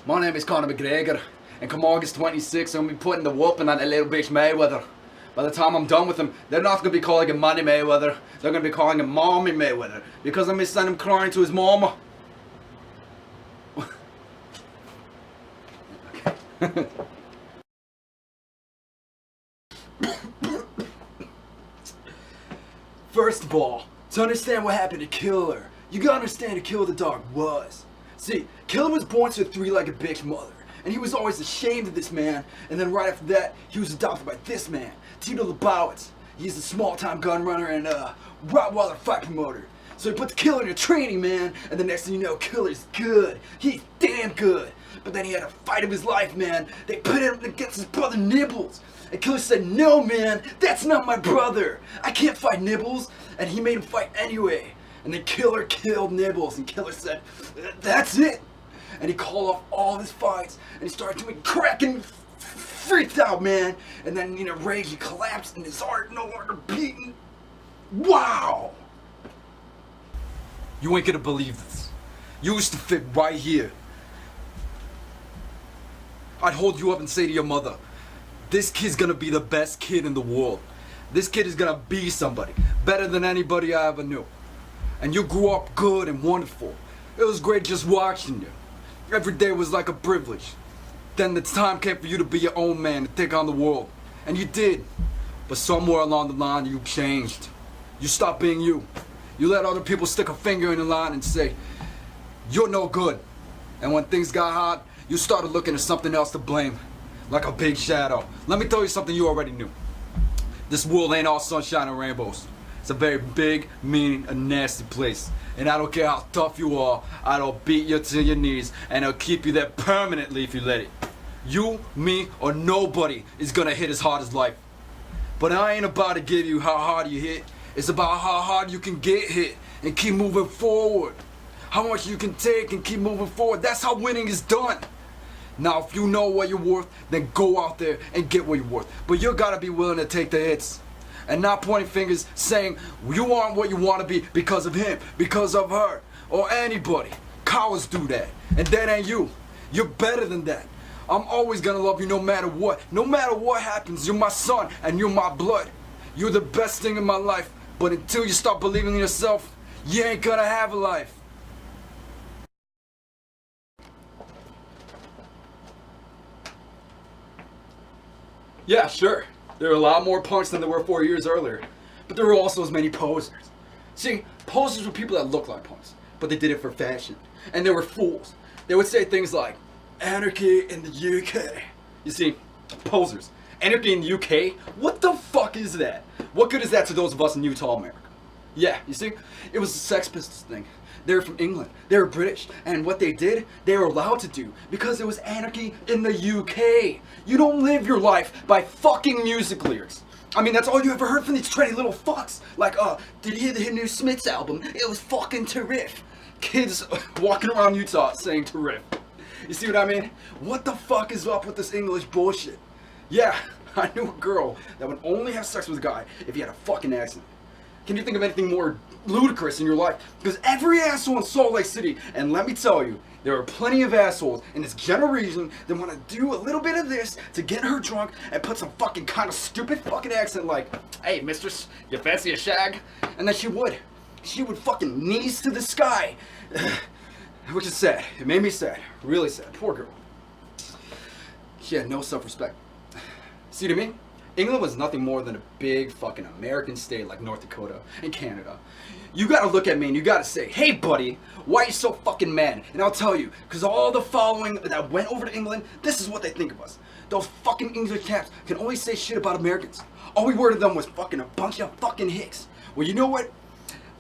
My name is Conor McGregor, and come August 26th, I'm going to be putting the whooping on a little bitch Mayweather. By the time I'm done with him, they're not going to be calling him Money Mayweather, they're going to be calling him Mommy Mayweather, because I'm going to send him crying to his mama. First of all, to understand what happened to Killer, you gotta understand who Killer the dog was. See, Killer was born to a three-legged bitch mother, and he was always ashamed of this man, and then right after that, he was adopted by this man, Tito Lebowitz. He's a small-time gun runner and Rottweiler fight promoter. So he put the Killer in a training, man, and the next thing you know, Killer's good. He's damn good. But then he had a fight of his life, man. They put him against his brother Nibbles. And Killer said, no, man, that's not my brother. I can't fight Nibbles. And he made him fight anyway. And then Killer killed Nibbles. And Killer said, that's it. And he called off all his fights. And he started doing crack and freaked out, man. And then in a rage, he collapsed and his heart no longer beating. Wow. You ain't gonna believe this. You used to fit right here. I'd hold you up and say to your mother, this kid's gonna be the best kid in the world. This kid is gonna be somebody, better than anybody I ever knew. And you grew up good and wonderful. It was great just watching you. Every day was like a privilege. Then the time came for you to be your own man, to take on the world. And you did. But somewhere along the line you changed. You stopped being you. You let other people stick a finger in the line and say, you're no good. And when things got hot, you started looking at something else to blame, like a big shadow. Let me tell you something you already knew. This world ain't all sunshine and rainbows. It's a very big, mean, and nasty place. And I don't care how tough you are, I'll beat you to your knees, and I'll keep you there permanently if you let it. You, me, or nobody is gonna hit as hard as life. But I ain't about to give you how hard you hit. It's about how hard you can get hit and keep moving forward. How much you can take and keep moving forward. That's how winning is done. Now, if you know what you're worth, then go out there and get what you're worth. But you gotta be willing to take the hits. And not pointing fingers saying you aren't what you want to be because of him, because of her, or anybody. Cowards do that. And that ain't you. You're better than that. I'm always gonna love you no matter what. No matter what happens, you're my son and you're my blood. You're the best thing in my life. But until you start believing in yourself, you ain't gonna have a life. Yeah, sure. There were a lot more punks than there were 4 years earlier. But there were also as many posers. See, posers were people that looked like punks, but they did it for fashion. And they were fools. They would say things like, anarchy in the UK. You see, posers. Anarchy in the UK? What the fuck is that? What good is that to those of us in Utah, America? Yeah, you see, it was a Sex Pistols thing. They were from England, they were British, and what they did, they were allowed to do, because it was anarchy in the UK. You don't live your life by fucking music lyrics. I mean, that's all you ever heard from these trendy little fucks. Like, did you hear the new Smiths album? It was fucking terrific. Kids walking around Utah saying terrific. You see what I mean? What the fuck is up with this English bullshit? Yeah, I knew a girl that would only have sex with a guy if he had a fucking accent. Can you think of anything more ludicrous in your life? Because every asshole in Salt Lake City, and let me tell you, there are plenty of assholes in this generation that want to do a little bit of this to get her drunk and put some fucking kind of stupid fucking accent like, hey mistress, you fancy a shag? And then she would fucking knees to the sky. Which is sad. It made me sad. Really sad. Poor girl. She had no self-respect. See, to me, England was nothing more than a big fucking American state like North Dakota and Canada. You gotta look at me and you gotta say, hey buddy, why are you so fucking mad? And I'll tell you, because all the following that went over to England, this is what they think of us. Those fucking English chaps can only say shit about Americans. All we were to them was fucking a bunch of fucking hicks. Well, you know what?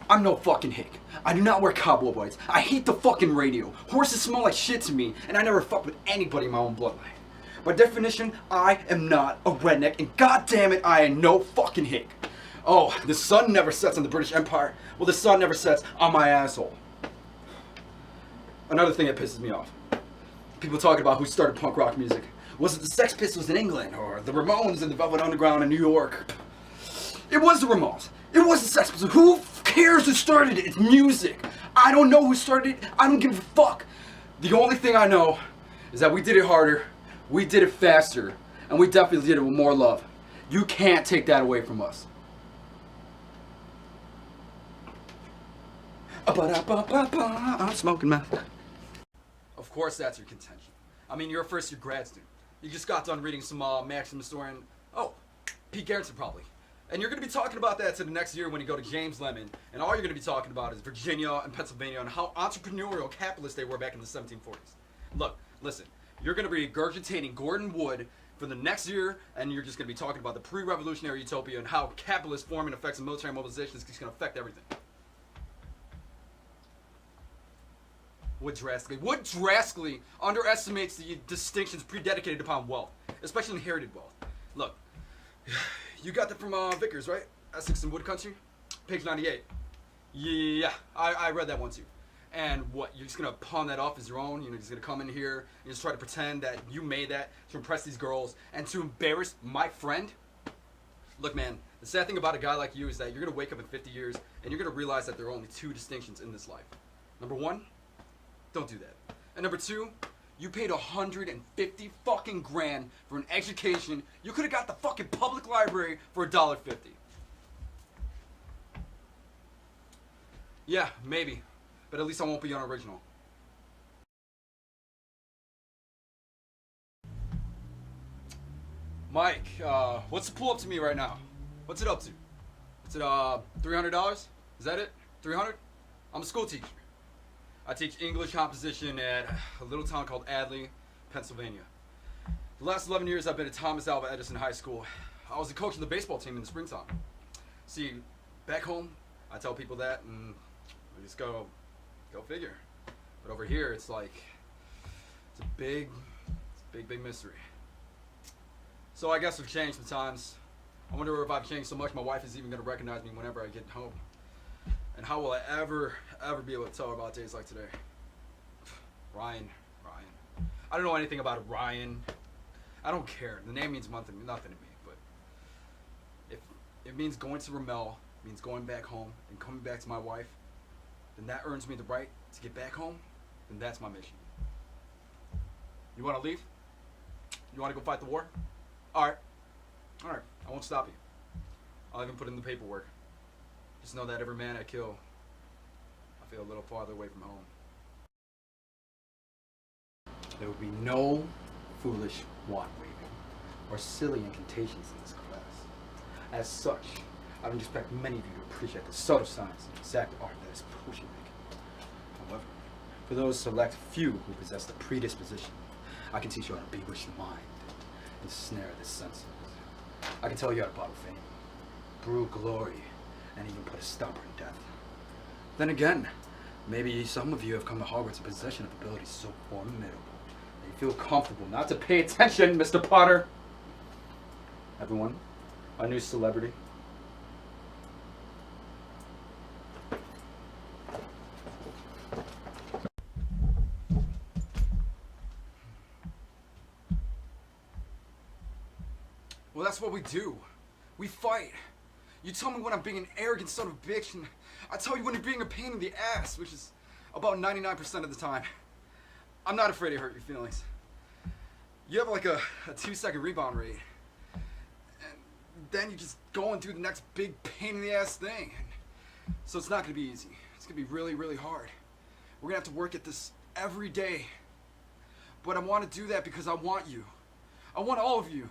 I'm no fucking hick. I do not wear cowboy boots. I hate the fucking radio. Horses smell like shit to me, and I never fuck with anybody in my own bloodline. By definition, I am not a redneck, and goddammit, I am no fucking hick. Oh, the sun never sets on the British Empire. Well, the sun never sets on my asshole. Another thing that pisses me off. People talking about who started punk rock music. Was it the Sex Pistols in England, or the Ramones and the Velvet Underground in New York? It was the Ramones. It was the Sex Pistols. Who cares who started it? It's music. I don't know who started it. I don't give a fuck. The only thing I know is that we did it harder, we did it faster, and we definitely did it with more love. You can't take that away from us. I'm smoking meth. Of course that's your contention. I mean, you're a first-year grad student. You just got done reading some Maxim story and, Pete Garrison probably. And you're going to be talking about that to the next year when you go to James Lemon. And all you're going to be talking about is Virginia and Pennsylvania and how entrepreneurial capitalist they were back in the 1740s. Look, listen, you're going to be regurgitating Gordon Wood for the next year, and you're just going to be talking about the pre-revolutionary utopia and how capitalist forming effects and military mobilization is just going to affect everything. Wood drastically underestimates the distinctions prededicated upon wealth, especially inherited wealth. Look, you got that from Vickers, right? Essex and Wood Country? Page 98. Yeah, I read that one too. And what, you're just going to pawn that off as your own? You're just going to come in here and just try to pretend that you made that to impress these girls and to embarrass my friend? Look, man, the sad thing about a guy like you is that you're going to wake up in 50 years and you're going to realize that there are only two distinctions in this life. Number one, don't do that. And number two, you paid 150 fucking grand for an education. You could have got the fucking public library for $1.50. Yeah, maybe. But at least I won't be unoriginal. Mike, what's the pull up to me right now? What's it up to? Is it $300? Is that it? 300? I'm a school teacher. I teach English composition at a little town called Adley, Pennsylvania. The last 11 years I've been at Thomas Alva Edison High School. I was the coach of the baseball team in the springtime. See, back home, I tell people that and we just go figure. But over here, it's like, it's a big mystery. So I guess we've changed the times. I wonder if I've changed so much my wife is even going to recognize me whenever I get home. And how will I ever be able to tell her about days like today? Ryan. I don't know anything about Ryan. I don't care. The name means nothing to me. But if it means going to Ramel, means going back home and coming back to my wife, then that earns me the right to get back home, then that's my mission. You want to leave? You want to go fight the war? Alright. I won't stop you. I'll even put in the paperwork. Just know that every man I kill, I feel a little farther away from home. There will be no foolish wand waving or silly incantations in this class. As such, I would expect many of you to appreciate the subtle science and exact art that is potion making. However, for those select few who possess the predisposition, I can teach you how to bewitch the mind and snare the senses. I can tell you how to bottle fame, brew glory, and even put a stopper in death. Then again, maybe some of you have come to Hogwarts in possession of abilities so formidable that you feel comfortable not to pay attention, Mr. Potter. Everyone, a new celebrity. Well, that's what we do. We fight. You tell me when I'm being an arrogant son of a bitch, and I tell you when you're being a pain in the ass, which is about 99% of the time. I'm not afraid to hurt your feelings. You have like a 2-second rebound rate, and then you just go and do the next big pain in the ass thing. So it's not going to be easy. It's going to be really, really hard. We're going to have to work at this every day. But I want to do that because I want you. I want all of you.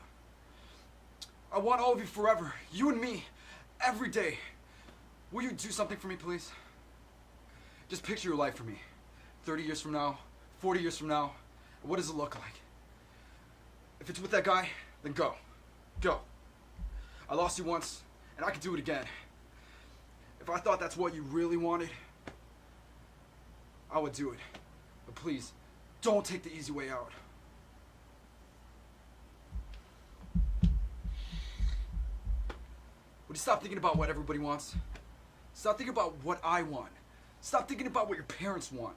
I want all of you forever. You and me. Every day. Will you do something for me, please? Just picture your life for me. 30 years from now, 40 years from now. What does it look like? If it's with that guy, then go. Go. I lost you once, and I can do it again. If I thought that's what you really wanted, I would do it. But please, don't take the easy way out. Would you stop thinking about what everybody wants? Stop thinking about what I want. Stop thinking about what your parents want.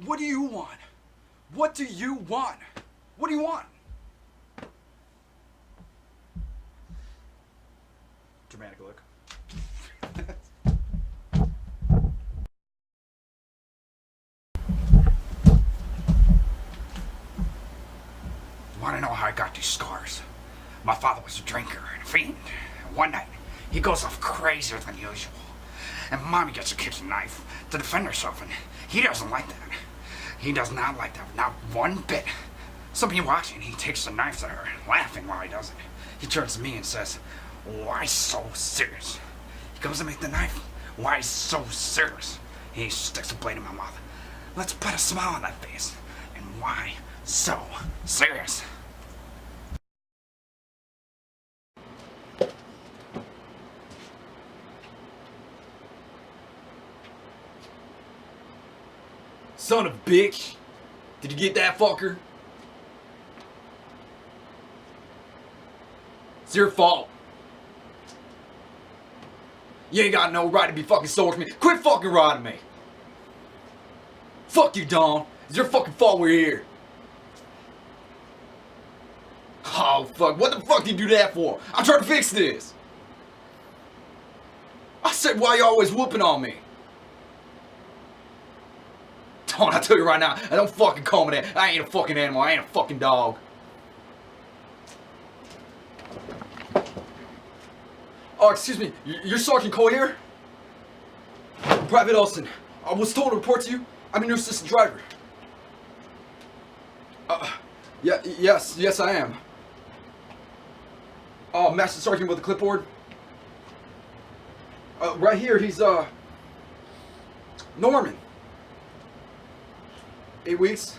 What do you want? What do you want? What do you want? Dramatic look. got these scars. My father was a drinker and a fiend. One night, he goes off crazier than usual. And Mommy gets a kitchen knife to defend herself, and he doesn't like that. He does not like that, not one bit. So me watching, he takes the knife at her, laughing while he does it. He turns to me and says, "Why so serious?" He goes to make the knife. "Why so serious?" He sticks a blade in my mouth. "Let's put a smile on that face." And why so serious? Son of a bitch. Did you get that, fucker? It's your fault. You ain't got no right to be fucking sore with me. Quit fucking riding me. Fuck you, Dom. It's your fucking fault we're here. Oh, fuck. What the fuck did you do that for? I'm trying to fix this. I said, why you always whooping on me? Don, I tell you right now, I don't fucking call me that. I ain't a fucking animal. I ain't a fucking dog. Oh, excuse me. You're Sergeant Collier? Private Olson. I was told to report to you. I'm your assistant driver. Yes, I am. Oh, Master Sergeant with the clipboard? Right here, he's, Norman. 8 weeks.